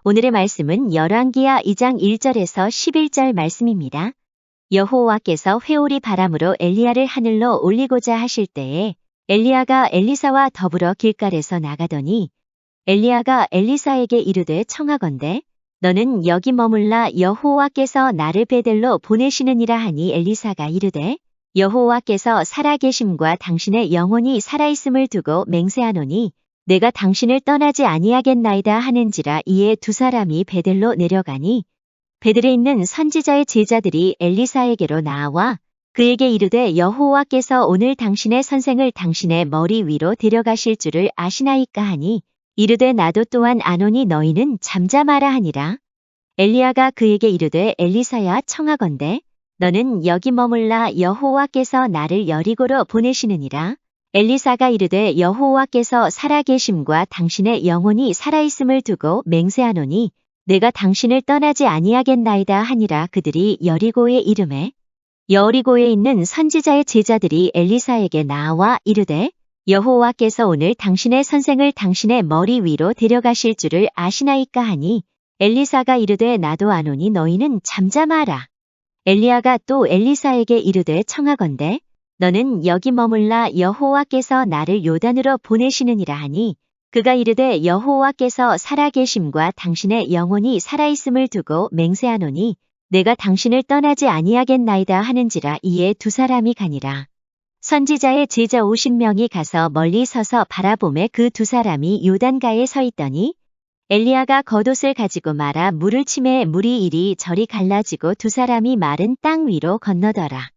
오늘의 말씀은 열왕기하 2장 1절에서 11절 말씀입니다. 여호와께서 회오리 바람으로 엘리야를 하늘로 올리고자 하실 때에 엘리야가 엘리사와 더불어 길갈에서 나가더니 엘리야가 엘리사에게 이르되 청하건대 너는 여기 머물라 여호와께서 나를 베델로 보내시느니라 하니 엘리사가 이르되 여호와께서 살아계심과 당신의 영혼이 살아있음을 두고 맹세하노니 내가 당신을 떠나지 아니하겠나이다 하는지라. 이에 두 사람이 베델로 내려가니 베델에 있는 선지자의 제자들이 엘리사에게로 나와 그에게 이르되 여호와께서 오늘 당신의 선생을 당신의 머리 위로 데려가실 줄을 아시나이까 하니 이르되 나도 또한 아노니 너희는 잠잠하라 하니라. 엘리야가 그에게 이르되 엘리사야 청하건대 너는 여기 머물라 여호와께서 나를 여리고로 보내시느니라. 엘리사가 이르되 여호와께서 살아계심과 당신의 영혼이 살아있음을 두고 맹세하노니 내가 당신을 떠나지 아니하겠나이다 하니라. 그들이 여리고에 이르매 여리고에 있는 선지자의 제자들이 엘리사에게 나와 이르되 여호와께서 오늘 당신의 선생을 당신의 머리 위로 데려가실 줄을 아시나이까 하니 엘리사가 이르되 나도 아노니 너희는 잠잠하라. 엘리야가 또 엘리사에게 이르되 청하건대 너는 여기 머물라 여호와께서 나를 요단으로 보내시느니라 하니 그가 이르되 여호와께서 살아계심과 당신의 영혼이 살아있음을 두고 맹세하노니 내가 당신을 떠나지 아니하겠나이다 하는지라. 이에 두 사람이 가니라. 선지자의 제자 50명이 가서 멀리 서서 바라보매 그 두 사람이 요단가에 서 있더니 엘리야가 겉옷을 가지고 말아 물을 치매 물이 이리 저리 갈라지고 두 사람이 마른 땅 위로 건너더라.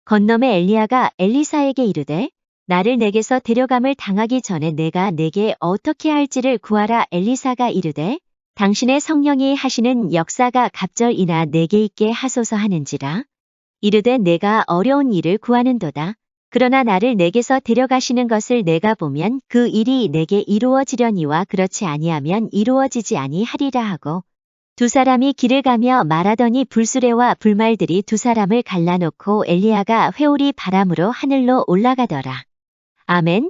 건너매 엘리야가 엘리사에게 이르되 나를 내게서 데려감을 당하기 전에 내가 내게 어떻게 할지를 구하라. 엘리사가 이르되 당신의 성령이 하시는 역사가 갑절이나 내게 있게 하소서 하는지라. 이르되 내가 어려운 일을 구하는도다. 그러나 나를 내게서 데려가시는 것을 내가 보면 그 일이 내게 이루어지려니와 그렇지 아니하면 이루어지지 아니하리라 하고 두 사람이 길을 가며 말하더니 불수레와 불말들이 두 사람을 갈라놓고 엘리야가 회오리 바람으로 하늘로 올라가더라. 아멘.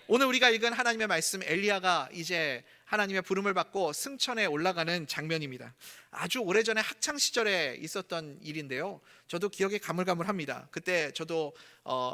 오늘 우리가 읽은 하나님의 말씀, 엘리야가 이제 하나님의 부름을 받고 승천에 올라가는 장면입니다. 아주 오래전에 학창 시절에 있었던 일인데요. 저도 기억에 가물가물합니다. 그때 저도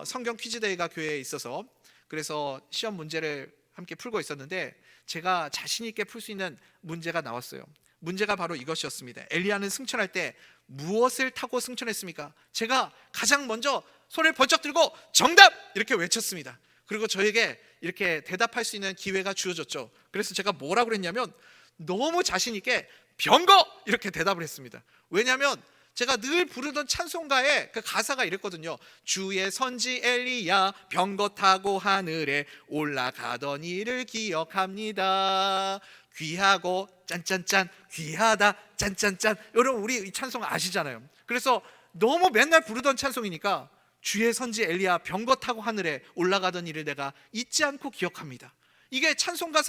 성경 퀴즈데이가 교회에 있어서 그래서 시험 문제를 함께 풀고 있었는데 제가 자신 있게 풀 수 있는 문제가 나왔어요. 문제가 바로 이것이었습니다. 엘리야는 승천할 때 무엇을 타고 승천했습니까? 제가 가장 먼저 손을 번쩍 들고 정답! 이렇게 외쳤습니다. 그리고 저에게 이렇게 대답할 수 있는 기회가 주어졌죠. 그래서 제가 뭐라고 그랬냐면 너무 자신 있게 병거! 이렇게 대답을 했습니다. 왜냐하면 제가 늘 부르던 찬송가에 그 가사가 이랬거든요. 주의 선지 엘리야 병거 타고 하늘에 올라가던 일을 기억합니다. 귀하고 짠짠짠 귀하다 짠짠짠. 여러분 우리 이 찬송 아시잖아요. 그래서 너무 맨날 부르던 찬송이니까 주의 선지 엘리야 병거 타고 하늘에 올라가던 일을 내가 잊지 않고 기억합니다. 이게 찬송가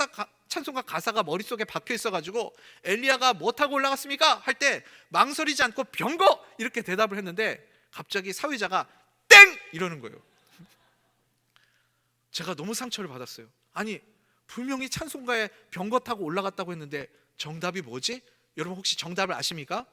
가사가 머릿속에 박혀 있어가지고 엘리야가 뭐 타고 올라갔습니까? 할 때 망설이지 않고 병거! 이렇게 대답을 했는데 갑자기 사회자가 땡! 이러는 거예요. 제가 너무 상처를 받았어요. 아니 분명히 찬송가에 병거 타고 올라갔다고 했는데 정답이 뭐지? 여러분 혹시 정답을 아십니까?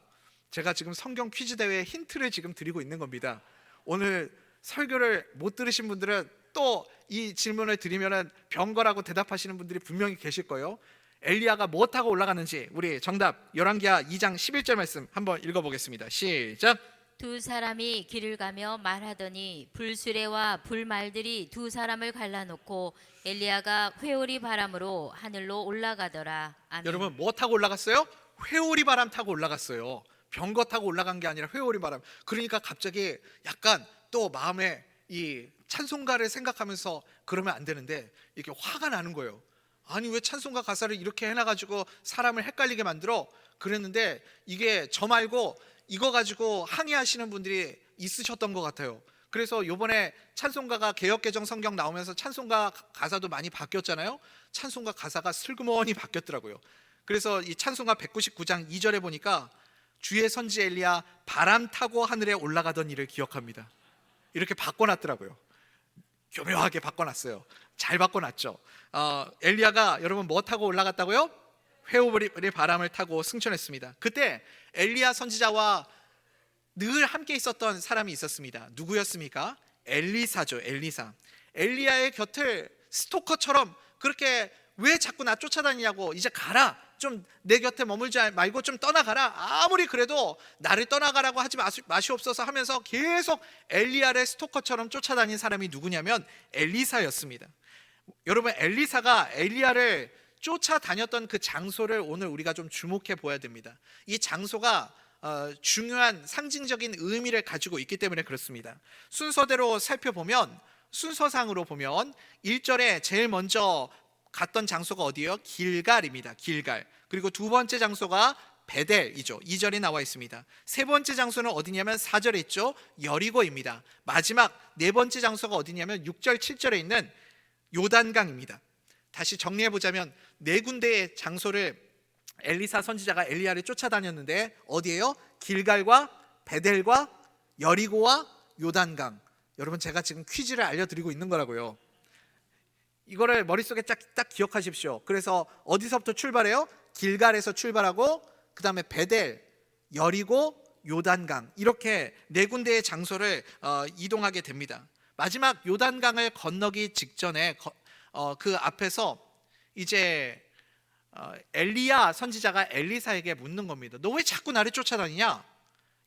제가 지금 성경 퀴즈 대회에 힌트를 지금 드리고 있는 겁니다. 오늘 설교를 못 들으신 분들은 또 이 질문을 드리면 병거라고 대답하시는 분들이 분명히 계실 거예요. 엘리야가 뭐 타고 올라가는지 우리 정답 열왕기하 2장 11절 말씀 한번 읽어보겠습니다. 시작. 두 사람이 길을 가며 말하더니 불수레와 불말들이 두 사람을 갈라놓고 엘리야가 회오리 바람으로 하늘로 올라가더라. 아멘. 여러분 뭐 타고 올라갔어요? 회오리 바람 타고 올라갔어요. 병거 타고 올라간 게 아니라 회오리 바람. 그러니까 갑자기 약간 또 마음에 이 찬송가를 생각하면서 그러면 안 되는데 이렇게 화가 나는 거예요. 아니 왜 찬송가 가사를 이렇게 해놔가지고 사람을 헷갈리게 만들어? 그랬는데 이게 저 말고 이거 가지고 항의하시는 분들이 있으셨던 것 같아요. 그래서 요번에 찬송가가 개역개정 성경 나오면서 찬송가 가사도 많이 바뀌었잖아요. 찬송가 가사가 슬그머니 바뀌었더라고요. 그래서 이 찬송가 199장 2절에 보니까 주의 선지 엘리야 바람 타고 하늘에 올라가던 일을 기억합니다. 이렇게 바꿔놨더라고요. 교묘하게 바꿔놨어요. 잘 바꿔놨죠. 엘리야가 여러분 뭐 타고 올라갔다고요? 회오리 바람을 타고 승천했습니다. 그때 엘리야 선지자와 늘 함께 있었던 사람이 있었습니다. 누구였습니까? 엘리사죠. 엘리사. 엘리야의 곁을 스토커처럼 그렇게 왜 자꾸 나 쫓아다니냐고, 이제 가라, 좀 내 곁에 머물지 말고 좀 떠나가라, 아무리 그래도 나를 떠나가라고 하지 마시옵소서 하면서 계속 엘리야를 스토커처럼 쫓아다닌 사람이 누구냐면 엘리사였습니다. 여러분, 엘리사가 엘리야를 쫓아다녔던 그 장소를 오늘 우리가 좀 주목해 보아야 됩니다. 이 장소가 중요한 상징적인 의미를 가지고 있기 때문에 그렇습니다. 순서대로 살펴보면, 순서상으로 보면 1절에 제일 먼저 갔던 장소가 어디예요? 길갈입니다. 길갈. 그리고 두 번째 장소가 베델이죠. 2절에 나와 있습니다. 세 번째 장소는 어디냐면 4절에 있죠. 여리고입니다. 마지막 네 번째 장소가 어디냐면 6절 7절에 있는 요단강입니다. 다시 정리해 보자면 네 군데의 장소를 엘리사 선지자가 엘리야를 쫓아다녔는데 어디예요? 길갈과 베델과 여리고와 요단강. 여러분, 제가 지금 퀴즈를 알려드리고 있는 거라고요. 이거를 머릿속에 딱 기억하십시오. 그래서 어디서부터 출발해요? 길갈에서 출발하고 그 다음에 베델, 여리고, 요단강, 이렇게 네 군데의 장소를 이동하게 됩니다. 마지막 요단강을 건너기 직전에 그 앞에서 이제 엘리야 선지자가 엘리사에게 묻는 겁니다. 너 왜 자꾸 나를 쫓아다니냐?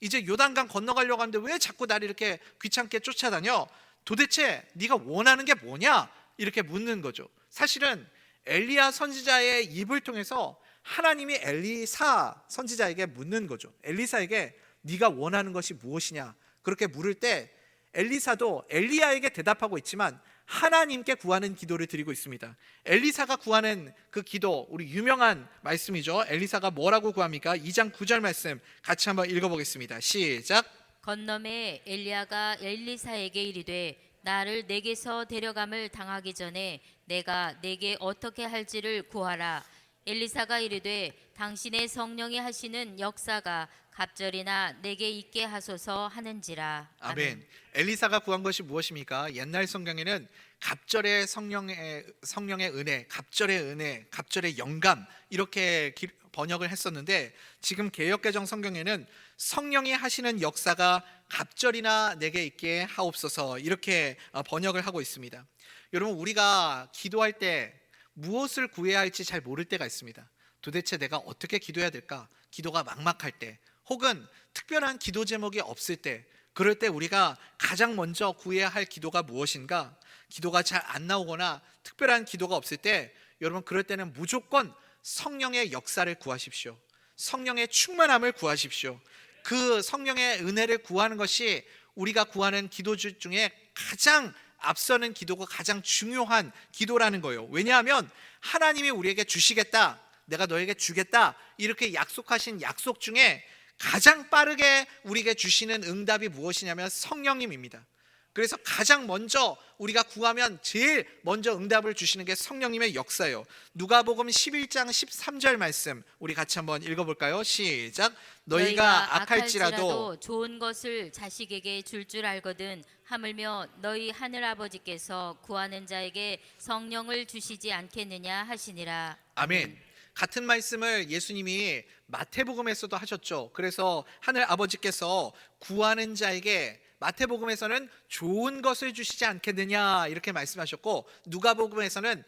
이제 요단강 건너가려고 하는데 왜 자꾸 나를 이렇게 귀찮게 쫓아다녀? 도대체 네가 원하는 게 뭐냐? 이렇게 묻는 거죠. 사실은 엘리야 선지자의 입을 통해서 하나님이 엘리사 선지자에게 묻는 거죠. 엘리사에게 네가 원하는 것이 무엇이냐? 그렇게 물을 때 엘리사도 엘리야에게 대답하고 있지만 하나님께 구하는 기도를 드리고 있습니다. 엘리사가 구하는 그 기도, 우리 유명한 말씀이죠. 엘리사가 뭐라고 구합니까? 2장 9절 말씀 같이 한번 읽어보겠습니다. 시작. 건너매 엘리야가 엘리사에게 이르되 나를 내게서 데려감을 당하기 전에 내가 내게 어떻게 할지를 구하라. 엘리사가 이르되 당신의 성령이 하시는 역사가 갑절이나 내게 있게 하소서 하는지라. 아멘. 엘리사가 구한 것이 무엇입니까? 옛날 성경에는 갑절의 성령의 은혜, 갑절의 은혜, 갑절의 영감, 이렇게 번역을 했었는데 지금 개역개정 성경에는 성령이 하시는 역사가 갑절이나 내게 있게 하옵소서, 이렇게 번역을 하고 있습니다. 여러분, 우리가 기도할 때 무엇을 구해야 할지 잘 모를 때가 있습니다. 도대체 내가 어떻게 기도해야 될까? 기도가 막막할 때, 혹은 특별한 기도 제목이 없을 때, 그럴 때 우리가 가장 먼저 구해야 할 기도가 무엇인가? 기도가 잘 안 나오거나 특별한 기도가 없을 때, 여러분, 그럴 때는 무조건 성령의 역사를 구하십시오. 성령의 충만함을 구하십시오. 그 성령의 은혜를 구하는 것이 우리가 구하는 기도 중에 가장 앞서는 기도가 가장 중요한 기도라는 거예요. 왜냐하면 하나님이 우리에게 주시겠다, 내가 너에게 주겠다, 이렇게 약속하신 약속 중에 가장 빠르게 우리에게 주시는 응답이 무엇이냐면 성령님입니다. 그래서 가장 먼저 우리가 구하면 제일 먼저 응답을 주시는 게 성령님의 역사예요. 누가복음 11장 13절 말씀 우리 같이 한번 읽어볼까요? 시작. 너희가 악할지라도 좋은 것을 자식에게 줄 알거든 하물며 너희 하늘 아버지께서 구하는 자에게 성령을 주시지 않겠느냐 하시니라. 아멘. 같은 말씀을 예수님이 마태복음에서도 하셨죠. 그래서 하늘 아버지께서 구하는 자에게 마태복음에서는 좋은 것을 주시지 않겠느냐 이렇게 말씀하셨고, 누가복음에서는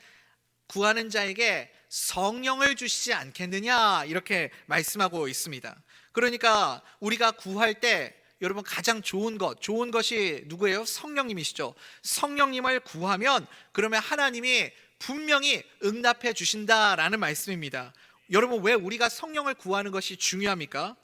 구하는 자에게 성령을 주시지 않겠느냐 이렇게 말씀하고 있습니다. 그러니까 우리가 구할 때 여러분 가장 좋은 것이 누구예요? 성령님이시죠. 성령님을 구하면 그러면 하나님이 분명히 응답해 주신다라는 말씀입니다. 여러분, 왜 우리가 성령을 구하는 것이 중요합니까?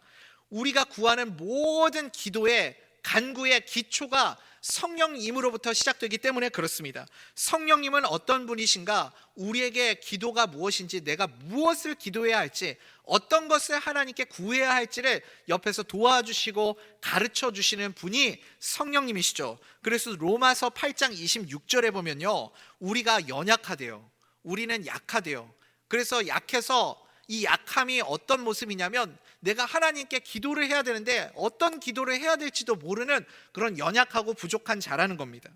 우리가 구하는 모든 기도의 간구의 기초가 성령님으로부터 시작되기 때문에 그렇습니다. 성령님은 어떤 분이신가? 우리에게 기도가 무엇인지, 내가 무엇을 기도해야 할지, 어떤 것을 하나님께 구해야 할지를 옆에서 도와주시고 가르쳐 주시는 분이 성령님이시죠. 그래서 로마서 8장 26절에 보면요, 우리가 연약하대요. 우리는 약하대요. 그래서 약해서 이 약함이 어떤 모습이냐면 내가 하나님께 기도를 해야 되는데 어떤 기도를 해야 될지도 모르는 그런 연약하고 부족한 자라는 겁니다.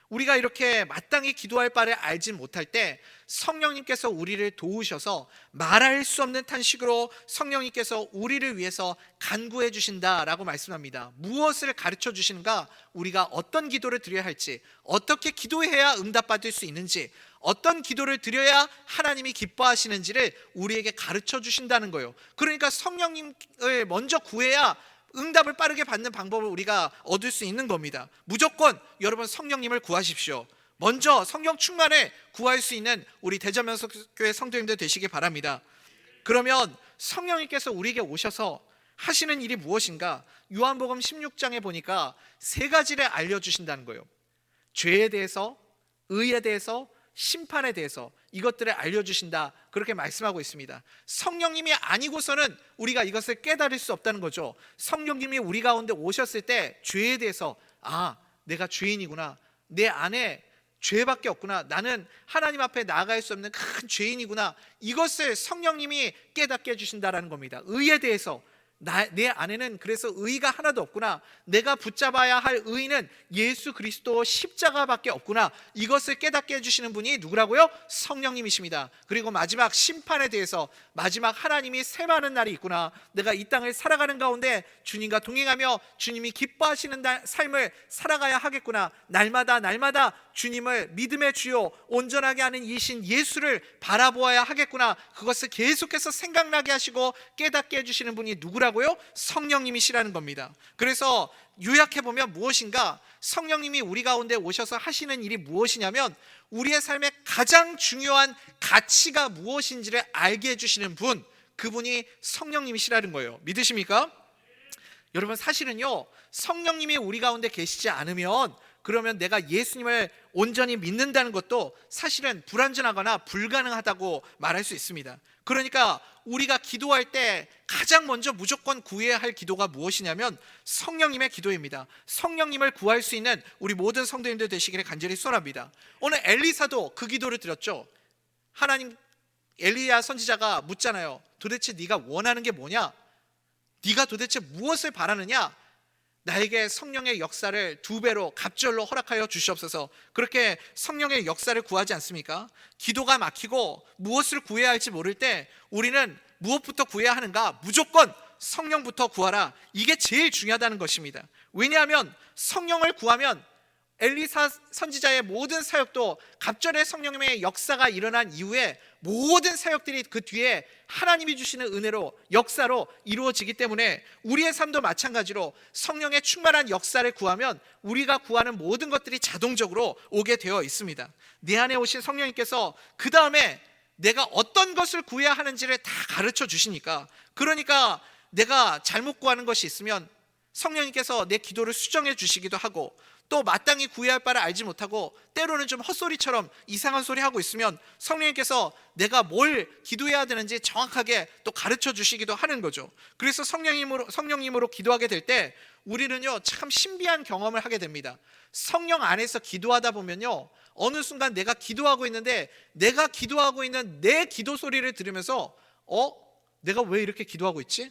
우리가 이렇게 마땅히 기도할 바를 알지 못할 때 성령님께서 우리를 도우셔서 말할 수 없는 탄식으로 성령님께서 우리를 위해서 간구해 주신다라고 말씀합니다. 무엇을 가르쳐 주시는가? 우리가 어떤 기도를 드려야 할지, 어떻게 기도해야 응답받을 수 있는지, 어떤 기도를 드려야 하나님이 기뻐하시는지를 우리에게 가르쳐 주신다는 거예요. 그러니까 성령님을 먼저 구해야 응답을 빠르게 받는 방법을 우리가 얻을 수 있는 겁니다. 무조건 여러분 성령님을 구하십시오. 먼저 성령 충만을 구할 수 있는 우리 대전명석교회 성도님들 되시기 바랍니다. 그러면 성령님께서 우리에게 오셔서 하시는 일이 무엇인가? 요한복음 16장에 보니까 세 가지를 알려주신다는 거예요. 죄에 대해서, 의에 대해서, 심판에 대해서 이것들을 알려주신다, 그렇게 말씀하고 있습니다. 성령님이 아니고서는 우리가 이것을 깨달을 수 없다는 거죠. 성령님이 우리 가운데 오셨을 때 죄에 대해서, 아, 내가 죄인이구나, 내 안에 죄밖에 없구나, 나는 하나님 앞에 나아갈 수 없는 큰 죄인이구나, 이것을 성령님이 깨닫게 해주신다는 겁니다. 의에 대해서, 내 안에는 그래서 의가 하나도 없구나, 내가 붙잡아야 할 의는 예수 그리스도 십자가밖에 없구나, 이것을 깨닫게 해주시는 분이 누구라고요? 성령님이십니다. 그리고 마지막 심판에 대해서, 마지막 하나님이 셈하는 날이 있구나, 내가 이 땅을 살아가는 가운데 주님과 동행하며 주님이 기뻐하시는 삶을 살아가야 하겠구나, 날마다 주님을 믿음의 주요 온전하게 하는 이신 예수를 바라보아야 하겠구나, 그것을 계속해서 생각나게 하시고 깨닫게 해주시는 분이 누구라고요? 성령님이시라는 겁니다. 그래서 요약해보면 무엇인가? 성령님이 우리 가운데 오셔서 하시는 일이 무엇이냐면 우리의 삶의 가장 중요한 가치가 무엇인지를 알게 해주시는 분, 그분이 성령님이시라는 거예요. 믿으십니까? 여러분, 사실은요, 성령님이 우리 가운데 계시지 않으면, 그러면 내가 예수님을 온전히 믿는다는 것도 사실은 불완전하거나 불가능하다고 말할 수 있습니다. 그러니까 우리가 기도할 때 가장 먼저 무조건 구해야 할 기도가 무엇이냐면 성령님의 기도입니다. 성령님을 구할 수 있는 우리 모든 성도님들 되시기를 간절히 소원합니다. 오늘 엘리사도 그 기도를 드렸죠. 하나님, 엘리야 선지자가 묻잖아요. 도대체 네가 원하는 게 뭐냐? 네가 도대체 무엇을 바라느냐? 나에게 성령의 역사를 2배로 갑절로 허락하여 주시옵소서. 그렇게 성령의 역사를 구하지 않습니까? 기도가 막히고 무엇을 구해야 할지 모를 때 우리는 무엇부터 구해야 하는가? 무조건 성령부터 구하라. 이게 제일 중요하다는 것입니다. 왜냐하면 성령을 구하면 엘리사 선지자의 모든 사역도 갑절의 성령님의 역사가 일어난 이후에 모든 사역들이 그 뒤에 하나님이 주시는 은혜로, 역사로 이루어지기 때문에 우리의 삶도 마찬가지로 성령의 충만한 역사를 구하면 우리가 구하는 모든 것들이 자동적으로 오게 되어 있습니다. 내 안에 오신 성령님께서 그 다음에 내가 어떤 것을 구해야 하는지를 다 가르쳐 주시니까, 그러니까 내가 잘못 구하는 것이 있으면 성령님께서 내 기도를 수정해 주시기도 하고, 또 마땅히 구해야 할 바를 알지 못하고 때로는 좀 헛소리처럼 이상한 소리 하고 있으면 성령님께서 내가 뭘 기도해야 되는지 정확하게 또 가르쳐 주시기도 하는 거죠. 그래서 성령님으로 기도하게 될 때 우리는요, 참 신비한 경험을 하게 됩니다. 성령 안에서 기도하다 보면요, 어느 순간 내가 기도하고 있는데 내가 기도하고 있는 내 기도 소리를 들으면서 내가 왜 이렇게 기도하고 있지?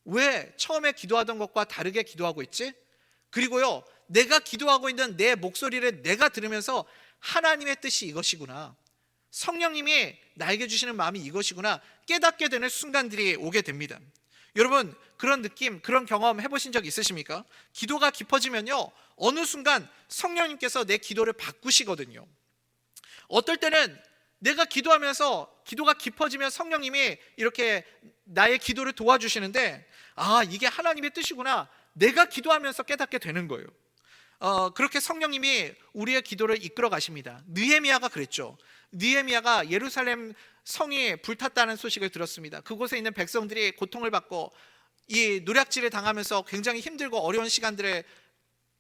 왜 처음에 기도하던 것과 다르게 기도하고 있지? 그리고요, 내가 기도하고 있는 내 목소리를 내가 들으면서 하나님의 뜻이 이것이구나, 성령님이 나에게 주시는 마음이 이것이구나 깨닫게 되는 순간들이 오게 됩니다. 여러분, 그런 느낌, 그런 경험 해보신 적 있으십니까? 기도가 깊어지면요, 어느 순간 성령님께서 내 기도를 바꾸시거든요. 어떨 때는 내가 기도하면서 기도가 깊어지면 성령님이 이렇게 나의 기도를 도와주시는데, 아, 이게 하나님의 뜻이구나, 내가 기도하면서 깨닫게 되는 거예요. 그렇게 성령님이 우리의 기도를 이끌어 가십니다. 느헤미야가 그랬죠. 느헤미야가 예루살렘 성이 불탔다는 소식을 들었습니다. 그곳에 있는 백성들이 고통을 받고 이 노략질을 당하면서 굉장히 힘들고 어려운 시간들을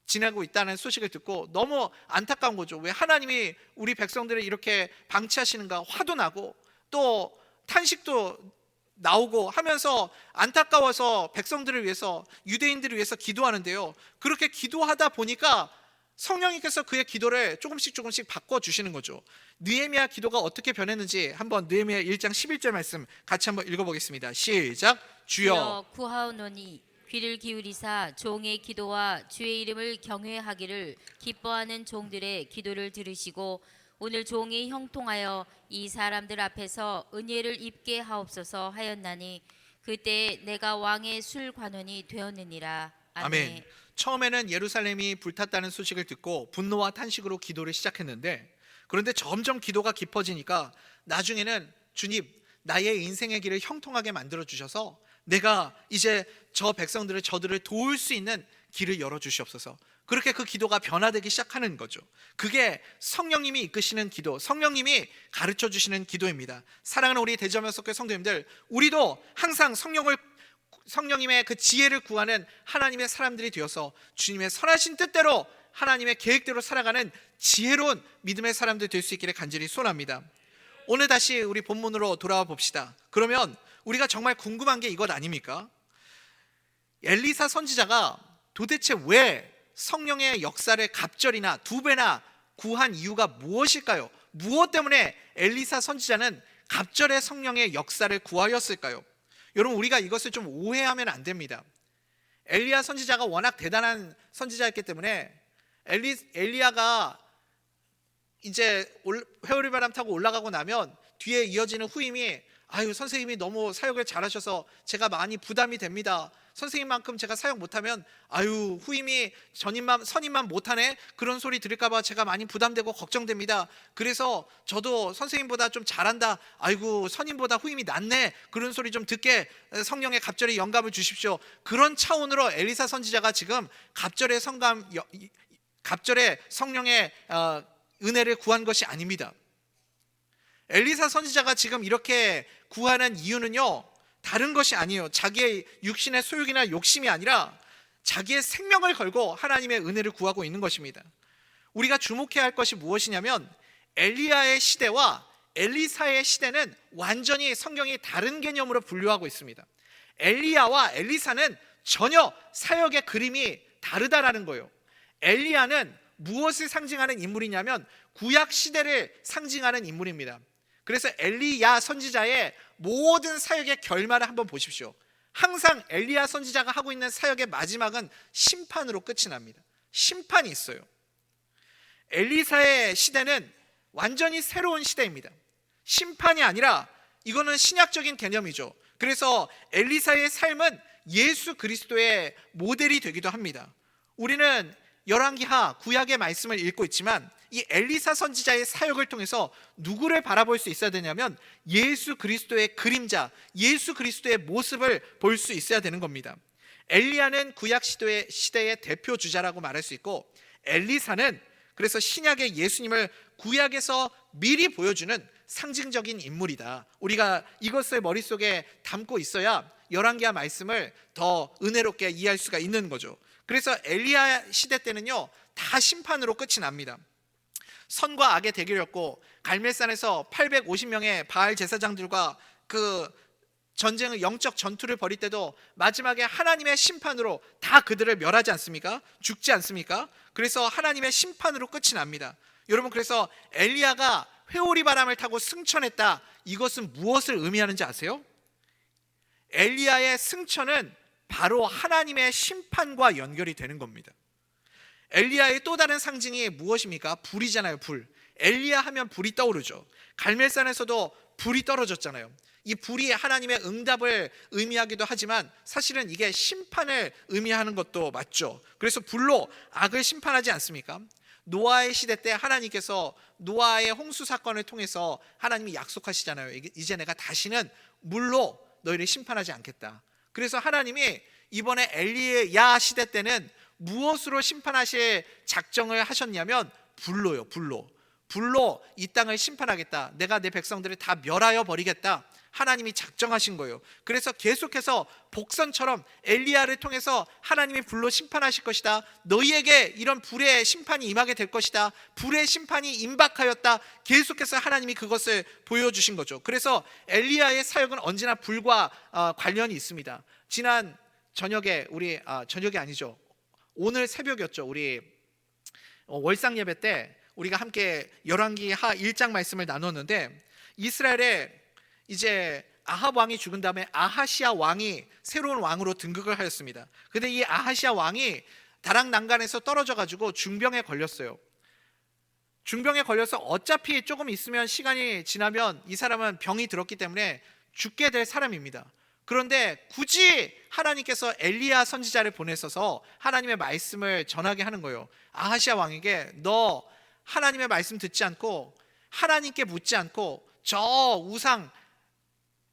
지내고 있다는 소식을 듣고 너무 안타까운 거죠. 왜 하나님이 우리 백성들을 이렇게 방치하시는가, 화도 나고 또 탄식도 나오고 하면서 안타까워서 백성들을 위해서, 유대인들을 위해서 기도하는데요, 그렇게 기도하다 보니까 성령님께서 그의 기도를 조금씩 바꿔주시는 거죠. 느헤미야 기도가 어떻게 변했는지 한번 느헤미야 1장 11절 말씀 같이 한번 읽어보겠습니다. 시작. 주여 구하오노니 귀를 기울이사 종의 기도와 주의 이름을 경외하기를 기뻐하는 종들의 기도를 들으시고 오늘 종이 형통하여 이 사람들 앞에서 은혜를 입게 하옵소서 하였나니 그때 내가 왕의 술관원이 되었느니라. 아멘. 처음에는 예루살렘이 불탔다는 소식을 듣고 분노와 탄식으로 기도를 시작했는데, 그런데 점점 기도가 깊어지니까 나중에는 주님, 나의 인생의 길을 형통하게 만들어 주셔서 내가 이제 저 백성들을, 저들을 도울 수 있는 길을 열어 주시옵소서. 그렇게 그 기도가 변화되기 시작하는 거죠. 그게 성령님이 이끄시는 기도, 성령님이 가르쳐 주시는 기도입니다. 사랑하는 우리 대저면석교 성도님들, 우리도 항상 성령님의 그 지혜를 구하는 하나님의 사람들이 되어서 주님의 선하신 뜻대로 하나님의 계획대로 살아가는 지혜로운 믿음의 사람들 될 수 있기를 간절히 소원합니다. 오늘 다시 우리 본문으로 돌아와 봅시다. 그러면 우리가 정말 궁금한 게 이것 아닙니까? 엘리사 선지자가 도대체 왜 성령의 역사를 갑절이나 2배나 구한 이유가 무엇일까요? 무엇 때문에 엘리사 선지자는 갑절의 성령의 역사를 구하였을까요? 여러분, 우리가 이것을 좀 오해하면 안 됩니다. 엘리야 선지자가 워낙 대단한 선지자였기 때문에 엘리야가 이제 회오리 바람 타고 올라가고 나면 뒤에 이어지는 후임이 아유, 선생님이 너무 사역을 잘하셔서 제가 많이 부담이 됩니다. 선생님만큼 제가 사역 못하면 아유, 후임이 선임만 못하네, 그런 소리 들을까봐 제가 많이 부담되고 걱정됩니다. 그래서 저도 선생님보다 좀 잘한다, 아이고 선임보다 후임이 낫네, 그런 소리 좀 듣게 성령의 갑절의 영감을 주십시오. 그런 차원으로 엘리사 선지자가 지금 갑절의 성령의 은혜를 구한 것이 아닙니다. 엘리사 선지자가 지금 이렇게 구하는 이유는요, 다른 것이 아니에요. 자기의 육신의 소욕이나 욕심이 아니라 자기의 생명을 걸고 하나님의 은혜를 구하고 있는 것입니다. 우리가 주목해야 할 것이 무엇이냐면, 엘리야의 시대와 엘리사의 시대는 완전히 성경이 다른 개념으로 분류하고 있습니다. 엘리야와 엘리사는 전혀 사역의 그림이 다르다라는 거예요. 엘리야는 무엇을 상징하는 인물이냐면 구약 시대를 상징하는 인물입니다. 그래서 엘리야 선지자의 모든 사역의 결말을 한번 보십시오. 항상 엘리야 선지자가 하고 있는 사역의 마지막은 심판으로 끝이 납니다. 심판이 있어요. 엘리사의 시대는 완전히 새로운 시대입니다. 심판이 아니라 이거는 신약적인 개념이죠. 그래서 엘리사의 삶은 예수 그리스도의 모델이 되기도 합니다. 우리는 열왕기하 구약의 말씀을 읽고 있지만 이 엘리사 선지자의 사역을 통해서 누구를 바라볼 수 있어야 되냐면 예수 그리스도의 그림자, 예수 그리스도의 모습을 볼 수 있어야 되는 겁니다. 엘리야는 구약 시대의 대표 주자라고 말할 수 있고, 엘리사는 그래서 신약의 예수님을 구약에서 미리 보여주는 상징적인 인물이다. 우리가 이것을 머릿속에 담고 있어야 열왕기하 말씀을 더 은혜롭게 이해할 수가 있는 거죠. 그래서 엘리야 시대 때는요, 다 심판으로 끝이 납니다. 선과 악의 대결이었고, 갈멜산에서 850명의 바알 제사장들과 그 전쟁을, 영적 전투를 벌일 때도 마지막에 하나님의 심판으로 다 그들을 멸하지 않습니까? 죽지 않습니까? 그래서 하나님의 심판으로 끝이 납니다. 여러분, 그래서 엘리야가 회오리 바람을 타고 승천했다, 이것은 무엇을 의미하는지 아세요? 엘리야의 승천은 바로 하나님의 심판과 연결이 되는 겁니다. 엘리야의 또 다른 상징이 무엇입니까? 불이잖아요. 불. 엘리야 하면 불이 떠오르죠. 갈멜산에서도 불이 떨어졌잖아요. 이 불이 하나님의 응답을 의미하기도 하지만 사실은 이게 심판을 의미하는 것도 맞죠. 그래서 불로 악을 심판하지 않습니까? 노아의 시대 때 하나님께서 노아의 홍수 사건을 통해서 하나님이 약속하시잖아요. 이제 내가 다시는 물로 너희를 심판하지 않겠다. 그래서 하나님이 이번에 엘리야 시대 때는 무엇으로 심판하실 작정을 하셨냐면 불로요. 불로 이 땅을 심판하겠다. 내가 내 백성들을 다 멸하여 버리겠다. 하나님이 작정하신 거예요. 그래서 계속해서 복선처럼 엘리야를 통해서 하나님이 불로 심판하실 것이다. 너희에게 이런 불의 심판이 임하게 될 것이다. 불의 심판이 임박하였다. 계속해서 하나님이 그것을 보여주신 거죠. 그래서 엘리야의 사역은 언제나 불과 관련이 있습니다. 지난 저녁에 저녁이 아니죠. 오늘 새벽이었죠. 우리 월상 예배 때 우리가 함께 열왕기하 1장 말씀을 나눴는데, 이스라엘에 이제 아합 왕이 죽은 다음에 아하시아 왕이 새로운 왕으로 등극을 하였습니다. 근데 이 아하시아 왕이 다락난간에서 떨어져 가지고 중병에 걸렸어요. 중병에 걸려서 어차피 조금 있으면, 시간이 지나면 이 사람은 병이 들었기 때문에 죽게 될 사람입니다. 그런데 굳이 하나님께서 엘리야 선지자를 보내셔서 하나님의 말씀을 전하게 하는 거예요. 아하시아 왕에게 너 하나님의 말씀 듣지 않고 하나님께 묻지 않고 저 우상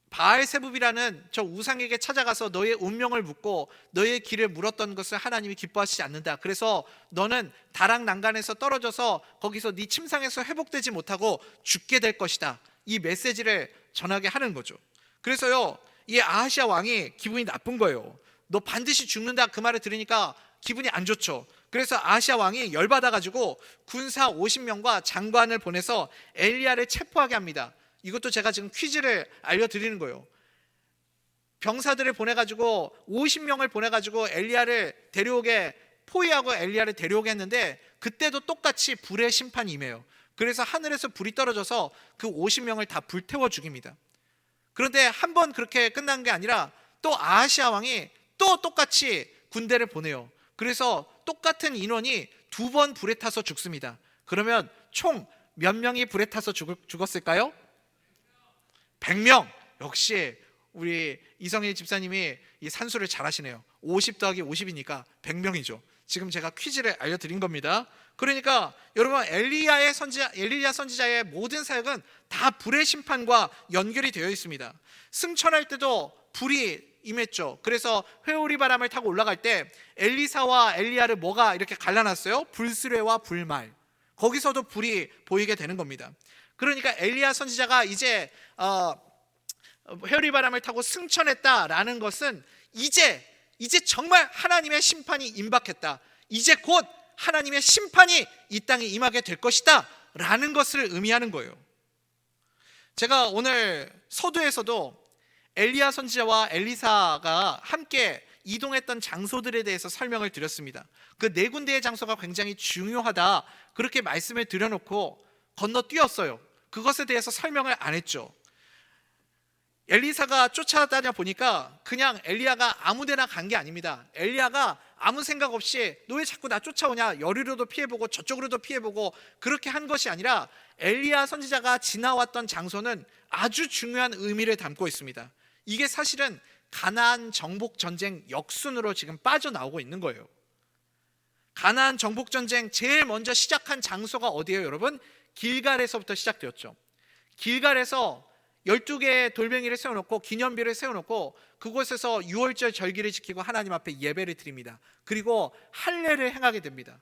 바알세붑이라는 저 우상에게 찾아가서 너의 운명을 묻고 너의 길을 물었던 것을 하나님이 기뻐하시지 않는다. 그래서 너는 다락난간에서 떨어져서 거기서 네 침상에서 회복되지 못하고 죽게 될 것이다. 이 메시지를 전하게 하는 거죠. 그래서요, 이 아하시아 왕이 기분이 나쁜 거예요. 너 반드시 죽는다, 그 말을 들으니까 기분이 안 좋죠. 그래서 아하시아 왕이 열받아 가지고 군사 50명과 장관을 보내서 엘리야를 체포하게 합니다. 이것도 제가 지금 퀴즈를 알려드리는 거예요. 병사들을 보내가지고 50명을 보내가지고 엘리야를 데려오게, 포위하고 엘리야를 데려오게 했는데 그때도 똑같이 불의 심판이 임해요. 그래서 하늘에서 불이 떨어져서 그 50명을 다 불태워 죽입니다. 그런데 한 번 그렇게 끝난 게 아니라 또 아하시아 왕이 또 똑같이 군대를 보내요. 그래서 똑같은 인원이 2번 불에 타서 죽습니다. 그러면 총 몇 명이 불에 타서 죽었을까요? 100명. 역시 우리 이성일 집사님이 이 산수를 잘 하시네요. 50 더하기 50이니까 100명이죠. 지금 제가 퀴즈를 알려드린 겁니다. 그러니까 여러분, 엘리야 선지자의 모든 사역은 다 불의 심판과 연결이 되어 있습니다. 승천할 때도 불이 임했죠. 그래서 회오리 바람을 타고 올라갈 때 엘리사와 엘리야를 뭐가 이렇게 갈라놨어요? 불수레와 불말. 거기서도 불이 보이게 되는 겁니다. 그러니까 엘리야 선지자가 이제 회오리 바람을 타고 승천했다라는 것은 이제 정말 하나님의 심판이 임박했다. 이제 곧 하나님의 심판이 이 땅에 임하게 될 것이다 라는 것을 의미하는 거예요. 제가 오늘 서두에서도 엘리야 선지자와 엘리사가 함께 이동했던 장소들에 대해서 설명을 드렸습니다. 그 4군데의 장소가 굉장히 중요하다, 그렇게 말씀을 드려놓고 건너뛰었어요. 그것에 대해서 설명을 안 했죠. 엘리사가 쫓아다녀 보니까 그냥 엘리야가 아무데나 간 게 아닙니다. 엘리야가 아무 생각 없이 너 왜 자꾸 나 쫓아오냐, 여리로도 피해보고 저쪽으로도 피해보고 그렇게 한 것이 아니라 엘리야 선지자가 지나왔던 장소는 아주 중요한 의미를 담고 있습니다. 이게 사실은 가나안 정복 전쟁 역순으로 지금 빠져나오고 있는 거예요. 가나안 정복 전쟁 제일 먼저 시작한 장소가 어디예요, 여러분? 길갈에서부터 시작되었죠. 길갈에서 12개의 돌멩이를 세워놓고 기념비를 세워놓고 그곳에서 6월절 절기를 지키고 하나님 앞에 예배를 드립니다. 그리고 할례를 행하게 됩니다.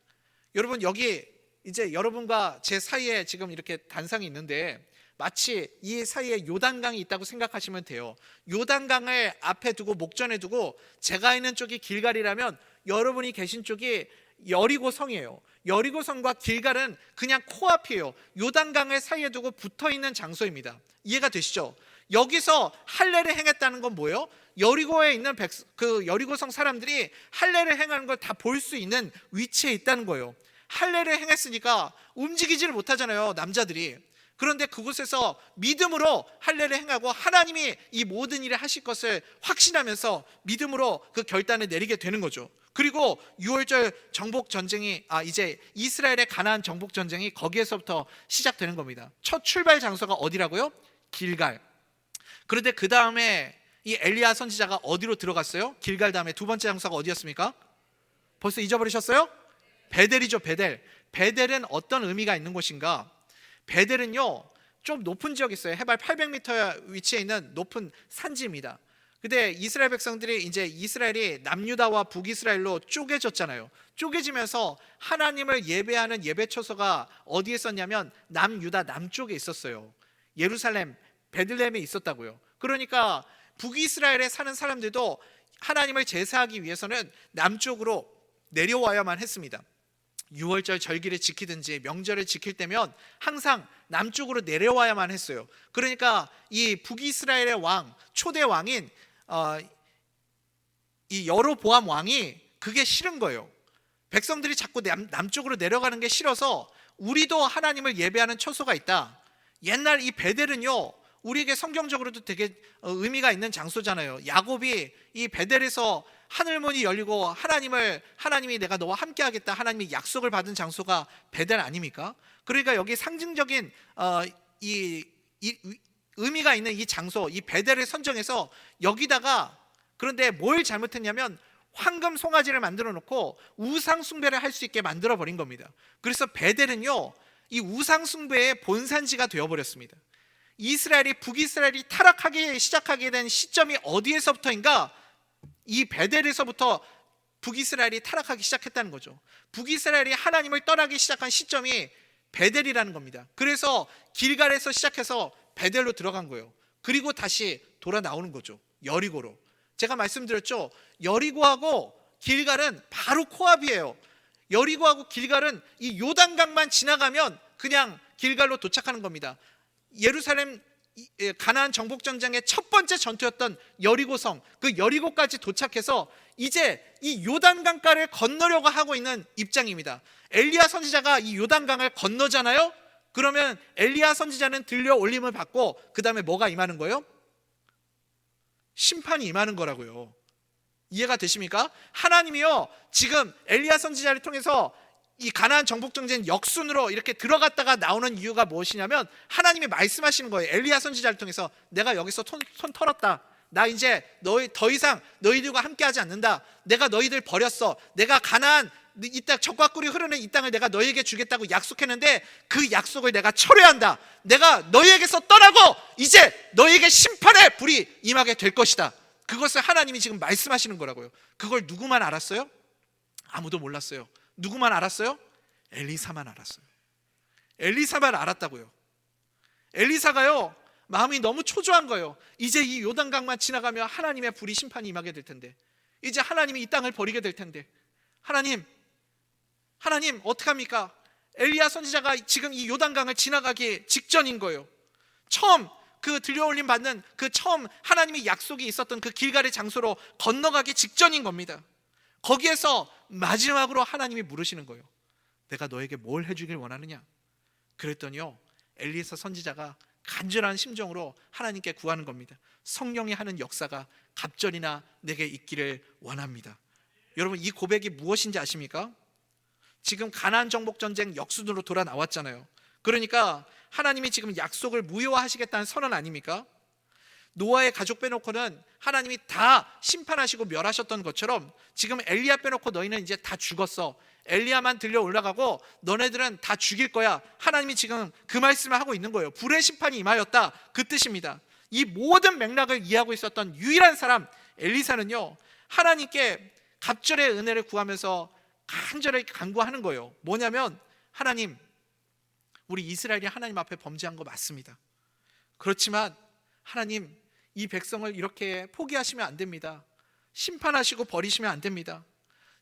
여러분, 여기 이제 여러분과 제 사이에 지금 이렇게 단상이 있는데 마치 이 사이에 요단강이 있다고 생각하시면 돼요. 요단강을 앞에 두고 목전에 두고 제가 있는 쪽이 길갈이라면 여러분이 계신 쪽이 여리고성이에요. 여리고성과 길갈은 그냥 코앞이에요. 요단강을 사이에 두고 붙어있는 장소입니다. 이해가 되시죠? 여기서 할례를 행했다는 건 뭐예요? 여리고에 있는 그 여리고성 사람들이 할례를 행하는 걸 다 볼 수 있는 위치에 있다는 거예요. 할례를 행했으니까 움직이지를 못하잖아요, 남자들이. 그런데 그곳에서 믿음으로 할례를 행하고 하나님이 이 모든 일을 하실 것을 확신하면서 믿음으로 그 결단을 내리게 되는 거죠. 그리고 6월절 정복 전쟁이 이제 이스라엘의 가나안 정복 전쟁이 거기에서부터 시작되는 겁니다. 첫 출발 장소가 어디라고요? 길갈. 그런데 그 다음에 이 엘리야 선지자가 어디로 들어갔어요? 길갈 다음에 두 번째 장소가 어디였습니까? 벌써 잊어버리셨어요? 베델이죠, 베델. 베델은 어떤 의미가 있는 곳인가? 베델은요, 좀 높은 지역이 있어요. 해발 800m 위치에 있는 높은 산지입니다. 근데 이스라엘 백성들이 이제 이스라엘이 남유다와 북이스라엘로 쪼개졌잖아요. 쪼개지면서 하나님을 예배하는 예배 처소가 어디에 있었냐면 남유다 남쪽에 있었어요. 예루살렘, 베들레헴에 있었다고요. 그러니까 북이스라엘에 사는 사람들도 하나님을 제사하기 위해서는 남쪽으로 내려와야만 했습니다. 6월절 절기를 지키든지 명절을 지킬 때면 항상 남쪽으로 내려와야만 했어요. 그러니까 이 북이스라엘의 왕, 초대 왕인 이 여로보암 왕이 그게 싫은 거예요. 백성들이 자꾸 남쪽으로 내려가는 게 싫어서 우리도 하나님을 예배하는 처소가 있다. 옛날 이 베델은요, 우리에게 성경적으로도 되게 의미가 있는 장소잖아요. 야곱이 이 베델에서 하늘문이 열리고 하나님이 내가 너와 함께하겠다, 하나님이 약속을 받은 장소가 베델 아닙니까? 그러니까 여기 상징적인 이 의미가 있는 이 장소, 이 베델을 선정해서 여기다가, 그런데 뭘 잘못했냐면 황금 송아지를 만들어 놓고 우상 숭배를 할 수 있게 만들어 버린 겁니다. 그래서 베델은요, 이 우상 숭배의 본산지가 되어 버렸습니다. 북이스라엘이 타락하기 시작하게 된 시점이 어디에서부터인가? 이 베델에서부터 북이스라엘이 타락하기 시작했다는 거죠. 북이스라엘이 하나님을 떠나기 시작한 시점이 베델이라는 겁니다. 그래서 길갈에서 시작해서 베델로 들어간 거예요. 그리고 다시 돌아 나오는 거죠. 여리고로. 제가 말씀드렸죠. 여리고하고 길갈은 바로 코앞이에요. 여리고하고 길갈은 이 요단강만 지나가면 그냥 길갈로 도착하는 겁니다. 예루살렘 가나안 정복 전쟁의 첫 번째 전투였던 여리고성, 그 여리고까지 도착해서 이제 이 요단강가를 건너려고 하고 있는 입장입니다. 엘리야 선지자가 이 요단강을 건너잖아요. 그러면 엘리야 선지자는 들려 올림을 받고 그 다음에 뭐가 임하는 거예요? 심판이 임하는 거라고요. 이해가 되십니까? 하나님이요, 지금 엘리야 선지자를 통해서 이 가나안 정복 전쟁 역순으로 이렇게 들어갔다가 나오는 이유가 무엇이냐면, 하나님이 말씀하시는 거예요. 엘리야 선지자를 통해서 내가 여기서 손 털었다. 나 이제 더 이상 너희들과 함께하지 않는다. 내가 너희들 버렸어. 내가 가나안 이 땅, 젖과 꿀이 흐르는 이 땅을 내가 너희에게 주겠다고 약속했는데 그 약속을 내가 철회한다. 내가 너희에게서 떠나고 이제 너희에게 심판의 불이 임하게 될 것이다. 그것을 하나님이 지금 말씀하시는 거라고요. 그걸 누구만 알았어요? 아무도 몰랐어요. 누구만 알았어요? 엘리사만 알았어요. 엘리사만 알았다고요. 엘리사가요, 마음이 너무 초조한 거예요. 이제 이 요단강만 지나가면 하나님의 불이 심판이 임하게 될 텐데, 이제 하나님이 이 땅을 버리게 될 텐데, 하나님 어떡합니까? 엘리야 선지자가 지금 이 요단강을 지나가기 직전인 거예요. 처음 그 들려올림 받는 그 처음 하나님의 약속이 있었던 그 길갈의 장소로 건너가기 직전인 겁니다. 거기에서 마지막으로 하나님이 물으시는 거예요. 내가 너에게 뭘 해주길 원하느냐? 그랬더니요, 엘리사 선지자가 간절한 심정으로 하나님께 구하는 겁니다. 성령이 하는 역사가 갑절이나 내게 있기를 원합니다. 여러분, 이 고백이 무엇인지 아십니까? 지금 가나안 정복 전쟁 역순으로 돌아 나왔잖아요. 그러니까 하나님이 지금 약속을 무효화하시겠다는 선언 아닙니까? 노아의 가족 빼놓고는 하나님이 다 심판하시고 멸하셨던 것처럼 지금 엘리야 빼놓고 너희는 이제 다 죽었어. 엘리야만 들려 올라가고 너네들은 다 죽일 거야. 하나님이 지금 그 말씀을 하고 있는 거예요. 불의 심판이 임하였다, 그 뜻입니다. 이 모든 맥락을 이해하고 있었던 유일한 사람 엘리사는요, 하나님께 갑절의 은혜를 구하면서 간절히 간구하는 거예요. 뭐냐면, 하나님, 우리 이스라엘이 하나님 앞에 범죄한 거 맞습니다. 그렇지만 하나님, 이 백성을 이렇게 포기하시면 안 됩니다. 심판하시고 버리시면 안 됩니다.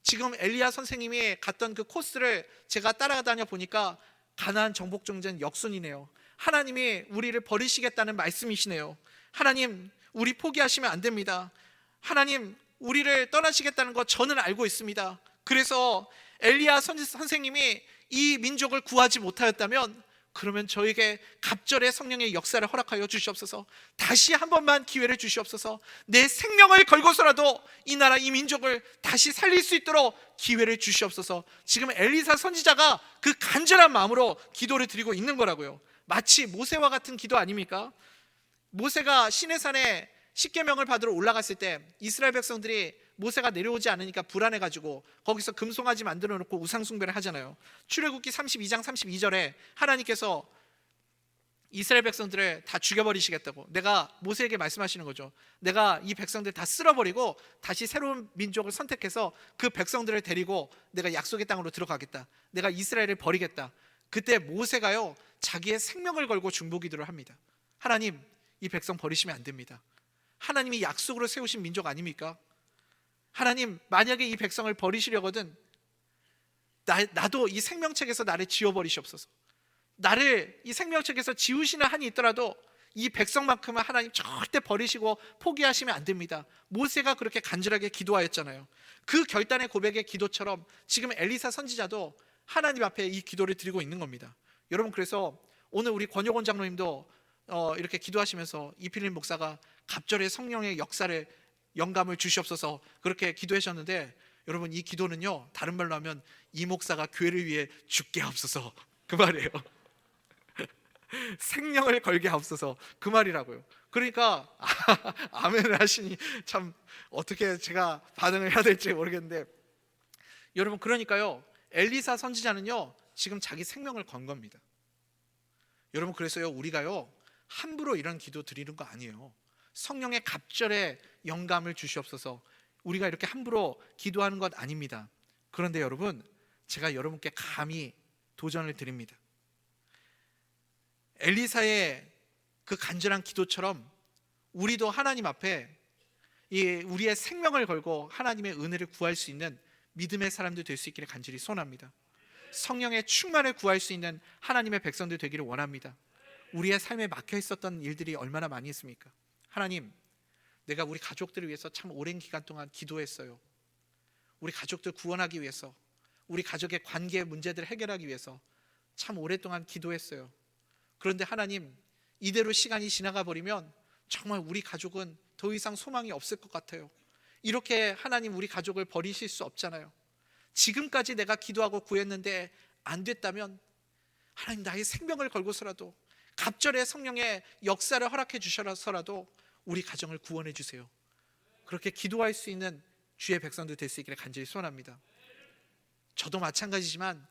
지금 엘리야 선생님이 갔던 그 코스를 제가 따라다녀 보니까 가나안 정복 전쟁 역순이네요. 하나님이 우리를 버리시겠다는 말씀이시네요. 하나님, 우리 포기하시면 안 됩니다. 하나님, 우리를 떠나시겠다는 거 저는 알고 있습니다. 그래서 엘리야 선생님이 이 민족을 구하지 못하였다면, 그러면 저에게 갑절의 성령의 역사를 허락하여 주시옵소서. 다시 한 번만 기회를 주시옵소서. 내 생명을 걸고서라도 이 나라, 이 민족을 다시 살릴 수 있도록 기회를 주시옵소서. 지금 엘리사 선지자가 그 간절한 마음으로 기도를 드리고 있는 거라고요. 마치 모세와 같은 기도 아닙니까? 모세가 시내산에 십계명을 받으러 올라갔을 때 이스라엘 백성들이 모세가 내려오지 않으니까 불안해가지고 거기서 금송아지 만들어 놓고 우상숭배를 하잖아요. 출애굽기 32장 32절에 하나님께서 이스라엘 백성들을 다 죽여버리시겠다고, 내가 모세에게 말씀하시는 거죠. 내가 이 백성들 다 쓸어버리고 다시 새로운 민족을 선택해서 그 백성들을 데리고 내가 약속의 땅으로 들어가겠다. 내가 이스라엘을 버리겠다. 그때 모세가요, 자기의 생명을 걸고 중보기도를 합니다. 하나님, 이 백성 버리시면 안 됩니다. 하나님이 약속으로 세우신 민족 아닙니까? 하나님, 만약에 이 백성을 버리시려거든 나도 이 생명책에서 나를 지워버리시옵소서. 나를 이 생명책에서 지우시는 한이 있더라도 이 백성만큼은 하나님 절대 버리시고 포기하시면 안 됩니다. 모세가 그렇게 간절하게 기도하였잖아요. 그 결단의 고백의 기도처럼 지금 엘리사 선지자도 하나님 앞에 이 기도를 드리고 있는 겁니다. 여러분, 그래서 오늘 우리 권효곤 장로님도 이렇게 기도하시면서 이필림 목사가 갑절의 성령의 역사를 영감을 주시옵소서 그렇게 기도하셨는데, 여러분 이 기도는요 다른 말로 하면 이 목사가 교회를 위해 죽게 하옵소서 그 말이에요. 생명을 걸게 하옵소서 그 말이라고요. 그러니까 아멘을 하시니 참 어떻게 제가 반응을 해야 될지 모르겠는데, 여러분 그러니까요 엘리사 선지자는요 지금 자기 생명을 건 겁니다. 여러분 그래서요 우리가요 함부로 이런 기도 드리는 거 아니에요. 성령의 갑절의 영감을 주시옵소서 우리가 이렇게 함부로 기도하는 것 아닙니다. 그런데 여러분 제가 여러분께 감히 도전을 드립니다. 엘리사의 그 간절한 기도처럼 우리도 하나님 앞에 우리의 생명을 걸고 하나님의 은혜를 구할 수 있는 믿음의 사람들 될 수 있기를 간절히 소원합니다. 성령의 충만을 구할 수 있는 하나님의 백성들 되기를 원합니다. 우리의 삶에 막혀 있었던 일들이 얼마나 많이 있습니까? 하나님, 내가 우리 가족들을 위해서 참 오랜 기간 동안 기도했어요. 우리 가족들 구원하기 위해서, 우리 가족의 관계 문제들을 해결하기 위해서 참 오랫동안 기도했어요. 그런데 하나님, 이대로 시간이 지나가 버리면 정말 우리 가족은 더 이상 소망이 없을 것 같아요. 이렇게 하나님 우리 가족을 버리실 수 없잖아요. 지금까지 내가 기도하고 구했는데 안 됐다면 하나님 나의 생명을 걸고서라도 갑절의 성령의 역사를 허락해 주셔서라도 우리 가정을 구원해 주세요. 그렇게 기도할 수 있는 주의 백성들 될 수 있기를 간절히 소원합니다. 저도 마찬가지지만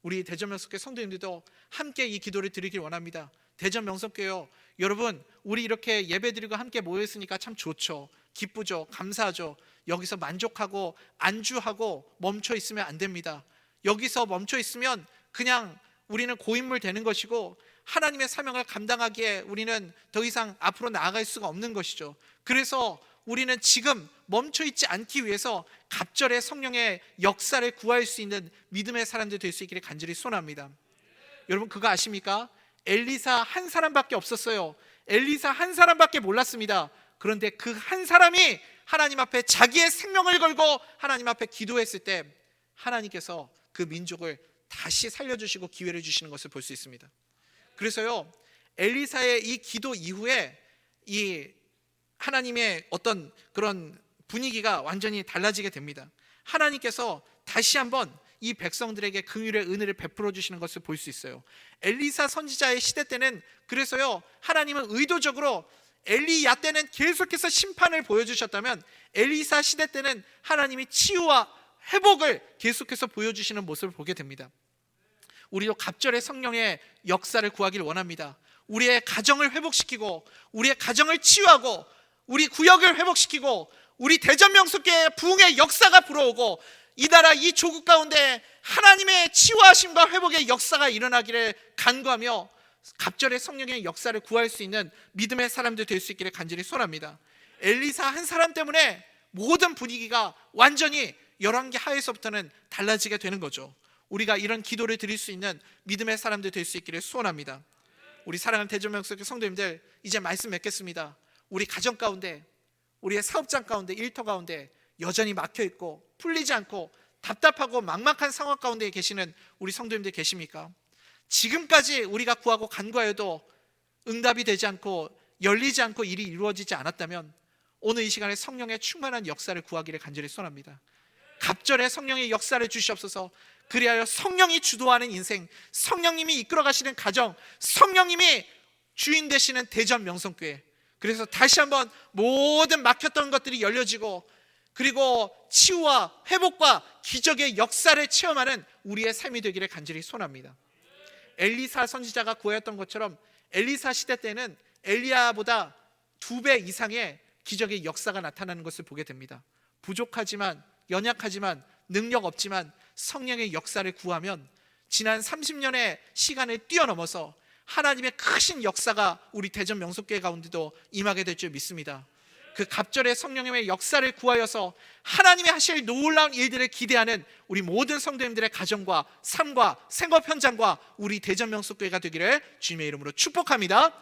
우리 대전명석교회 성도님들도 함께 이 기도를 드리길 원합니다. 대전명석교회요, 여러분 우리 이렇게 예배드리고 함께 모여있으니까 참 좋죠. 기쁘죠. 감사하죠. 여기서 만족하고 안주하고 멈춰 있으면 안 됩니다. 여기서 멈춰 있으면 그냥 우리는 고인물 되는 것이고 하나님의 사명을 감당하기에 우리는 더 이상 앞으로 나아갈 수가 없는 것이죠. 그래서 우리는 지금 멈춰 있지 않기 위해서 갑절의 성령의 역사를 구할 수 있는 믿음의 사람들 될 수 있기를 간절히 소원합니다. 여러분 그거 아십니까? 엘리사 한 사람밖에 없었어요. 엘리사 한 사람밖에 몰랐습니다. 그런데 그 한 사람이 하나님 앞에 자기의 생명을 걸고 하나님 앞에 기도했을 때 하나님께서 그 민족을 다시 살려주시고 기회를 주시는 것을 볼 수 있습니다. 그래서요 엘리사의 이 기도 이후에 이 하나님의 어떤 그런 분위기가 완전히 달라지게 됩니다. 하나님께서 다시 한번 이 백성들에게 긍휼의 은혜를 베풀어 주시는 것을 볼 수 있어요. 엘리사 선지자의 시대 때는 그래서요 하나님은 의도적으로 엘리야 때는 계속해서 심판을 보여주셨다면 엘리사 시대 때는 하나님이 치유와 회복을 계속해서 보여주시는 모습을 보게 됩니다. 우리도 갑절의 성령의 역사를 구하기를 원합니다. 우리의 가정을 회복시키고 우리의 가정을 치유하고 우리 구역을 회복시키고 우리 대전명석교회의 부흥의 역사가 불어오고 이 나라 이 조국 가운데 하나님의 치유하심과 회복의 역사가 일어나기를 간구하며 갑절의 성령의 역사를 구할 수 있는 믿음의 사람들 될 수 있기를 간절히 소원합니다. 엘리사 한 사람 때문에 모든 분위기가 완전히 열왕기 하에서부터는 달라지게 되는 거죠. 우리가 이런 기도를 드릴 수 있는 믿음의 사람들 될 수 있기를 소원합니다. 우리 사랑하는 대전명석교회 성도님들, 이제 말씀 맺겠습니다. 우리 가정 가운데, 우리의 사업장 가운데, 일터 가운데 여전히 막혀있고 풀리지 않고 답답하고 막막한 상황 가운데 계시는 우리 성도님들 계십니까? 지금까지 우리가 구하고 간구하여도 응답이 되지 않고 열리지 않고 일이 이루어지지 않았다면 오늘 이 시간에 성령의 충만한 역사를 구하기를 간절히 소원합니다. 갑절의 성령의 역사를 주시옵소서. 그리하여 성령이 주도하는 인생, 성령님이 이끌어 가시는 가정, 성령님이 주인 되시는 대전명성교회, 그래서 다시 한번 모든 막혔던 것들이 열려지고 그리고 치유와 회복과 기적의 역사를 체험하는 우리의 삶이 되기를 간절히 소원합니다. 엘리사 선지자가 구하였던 것처럼 엘리사 시대 때는 엘리야보다 2배 이상의 기적의 역사가 나타나는 것을 보게 됩니다. 부족하지만, 연약하지만, 능력 없지만 성령의 역사를 구하면 지난 30년의 시간을 뛰어넘어서 하나님의 크신 역사가 우리 대전 명석교회 가운데도 임하게 될 줄 믿습니다. 그 갑절의 성령님의 역사를 구하여서 하나님이 하실 놀라운 일들을 기대하는 우리 모든 성도님들의 가정과 삶과 생업 현장과 우리 대전 명석교회가 되기를 주님의 이름으로 축복합니다.